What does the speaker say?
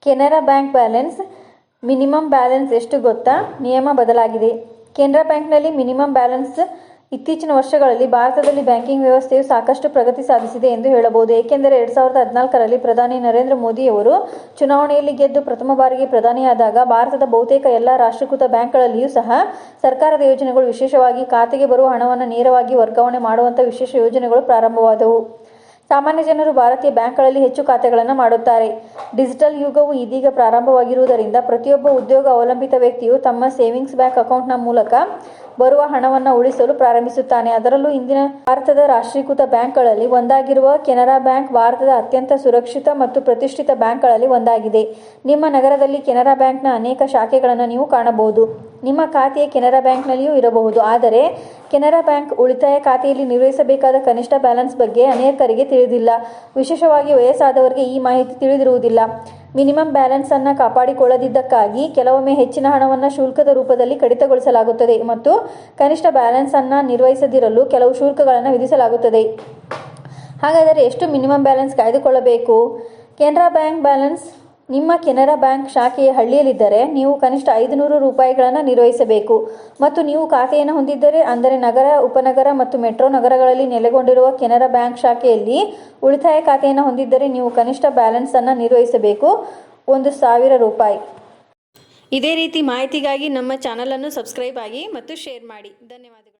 Canara bank balance minimum balance ಎಷ್ಟು ಗೊತ್ತಾ? ನಿಯಮ ಬದಲಾಗಿದೆ. ಕೆನರಾ ಬ್ಯಾಂಕ್ನಲ್ಲಿ ಮಿನಿಮಮ್ ಬ್ಯಾಲೆನ್ಸ್ ಇತ್ತೀಚಿನ ವರ್ಷಗಳಲ್ಲಿ ಭಾರತದಲ್ಲಿ ಬ್ಯಾಂಕಿಂಗ್ ವ್ಯವಸ್ಥೆಯು ಸಾಕಷ್ಟು ಪ್ರಗತಿ ಸಾಧಿಸಿದೆ ಎಂದು ಹೇಳಬಹುದು. ಏಕೆಂದರೆ 2014ರಲ್ಲಿ ಪ್ರಧಾನಿ ನರೇಂದ್ರ ಮೋದಿಯವರು ಚುನಾವಣೆಯಲ್ಲಿ ಗೆದ್ದು ಪ್ರಥಮ ಬಾರಿಗೆ ಪ್ರಧಾನಿಯಾದಾಗ ಭಾರತದ ಬಹುತೇಕ ಎಲ್ಲ ರಾಷ್ಟ್ರೀಕೃತ ಬ್ಯಾಂಕ್ಗಳಲ್ಲಿಯೂ ಸಹ ಸರ್ಕಾರದ ಯೋಜನೆಗಳು, ವಿಶೇಷವಾಗಿ ಖಾತೆಗೆ ಬರುವ ಹಣವನ್ನು ನೇರವಾಗಿ ವರ್ಗಾವಣೆ ಮಾಡುವಂಥ ವಿಶೇಷ ಯೋಜನೆಗಳು ಪ್ರಾರಂಭವಾದವು. ಸಾಮಾನ್ಯ ಜನರು ಭಾರತೀಯ ಬ್ಯಾಂಕ್ಗಳಲ್ಲಿ ಹೆಚ್ಚು ಖಾತೆಗಳನ್ನು ಮಾಡುತ್ತಾರೆ. ಡಿಜಿಟಲ್ ಯುಗವು ಇದೀಗ ಪ್ರಾರಂಭವಾಗಿರುವುದರಿಂದ ಪ್ರತಿಯೊಬ್ಬ ಉದ್ಯೋಗ ಅವಲಂಬಿತ ವ್ಯಕ್ತಿಯು ತಮ್ಮ ಸೇವಿಂಗ್ಸ್ ಬ್ಯಾಂಕ್ ಅಕೌಂಟ್ನ ಮೂಲಕ ಬರುವ ಹಣವನ್ನು ಉಳಿಸಲು ಪ್ರಾರಂಭಿಸುತ್ತಾನೆ. ಅದರಲ್ಲೂ ಇಂದಿನ ಭಾರತದ ರಾಷ್ಟ್ರೀಕೃತ ಬ್ಯಾಂಕ್ಗಳಲ್ಲಿ ಒಂದಾಗಿರುವ ಕೆನರಾ ಬ್ಯಾಂಕ್ ಭಾರತದ ಅತ್ಯಂತ ಸುರಕ್ಷಿತ ಮತ್ತು ಪ್ರತಿಷ್ಠಿತ ಬ್ಯಾಂಕ್ಗಳಲ್ಲಿ ಒಂದಾಗಿದೆ. ನಿಮ್ಮ ನಗರದಲ್ಲಿ ಕೆನರಾ ಬ್ಯಾಂಕ್ನ ಅನೇಕ ಶಾಖೆಗಳನ್ನು ನೀವು ಕಾಣಬಹುದು. ನಿಮ್ಮ ಖಾತೆಯು ಕೆನರಾ ಬ್ಯಾಂಕ್ನಲ್ಲಿಯೂ ಇರಬಹುದು. ಆದರೆ ಕೆನರಾ ಬ್ಯಾಂಕ್ ಉಳಿತಾಯ ಖಾತೆಯಲ್ಲಿ ನಿರ್ವಹಿಸಬೇಕಾದ ಕನಿಷ್ಠ ಬ್ಯಾಲೆನ್ಸ್ ಬಗ್ಗೆ ಅನೇಕರಿಗೆ ತಿಳಿದಿಲ್ಲ. ವಿಶೇಷವಾಗಿ ವಯಸ್ಸಾದವರಿಗೆ ಈ ಮಾಹಿತಿ ತಿಳಿದಿರುವುದಿಲ್ಲ. ಮಿನಿಮಮ್ ಬ್ಯಾಲೆನ್ಸ್ ಅನ್ನು ಕಾಪಾಡಿಕೊಳ್ಳದಿದ್ದಕ್ಕಾಗಿ ಕೆಲವೊಮ್ಮೆ ಹೆಚ್ಚಿನ ಹಣವನ್ನು ಶುಲ್ಕದ ರೂಪದಲ್ಲಿ ಕಡಿತಗೊಳಿಸಲಾಗುತ್ತದೆ ಮತ್ತು ಕನಿಷ್ಠ ಬ್ಯಾಲೆನ್ಸ್ ಅನ್ನು ನಿರ್ವಹಿಸದಿರಲು ಕೆಲವು ಶುಲ್ಕಗಳನ್ನು ವಿಧಿಸಲಾಗುತ್ತದೆ. ಹಾಗಾದರೆ ಎಷ್ಟು ಮಿನಿಮಮ್ ಬ್ಯಾಲೆನ್ಸ್ ಕಾಯ್ದುಕೊಳ್ಳಬೇಕು? ಕೆನರಾ ಬ್ಯಾಂಕ್ ಬ್ಯಾಲೆನ್ಸ್ ನಿಮ್ಮ ಕೆನರಾ ಬ್ಯಾಂಕ್ ಶಾಖೆಯ ಹಳ್ಳಿಯಲ್ಲಿದ್ದರೆ ನೀವು ಕನಿಷ್ಠ 500 ರೂಪಾಯಿಗಳನ್ನು ನಿರ್ವಹಿಸಬೇಕು ಮತ್ತು ನೀವು ಖಾತೆಯನ್ನು ಹೊಂದಿದ್ದರೆ, ಅಂದರೆ ನಗರ, ಉಪನಗರ ಮತ್ತು ಮೆಟ್ರೋ ನಗರಗಳಲ್ಲಿ ನೆಲೆಗೊಂಡಿರುವ ಕೆನರಾ ಬ್ಯಾಂಕ್ ಶಾಖೆಯಲ್ಲಿ ಉಳಿತಾಯ ಖಾತೆಯನ್ನು ಹೊಂದಿದ್ದರೆ ನೀವು ಕನಿಷ್ಠ ಬ್ಯಾಲೆನ್ಸ್ ಅನ್ನು ನಿರ್ವಹಿಸಬೇಕು 1000 ರೂಪಾಯಿ. ಇದೇ ರೀತಿ ಮಾಹಿತಿಗಾಗಿ ನಮ್ಮ ಚಾನಲನ್ನು ಸಬ್ಸ್ಕ್ರೈಬ್ ಆಗಿ ಮತ್ತು ಶೇರ್ ಮಾಡಿ. ಧನ್ಯವಾದಗಳು.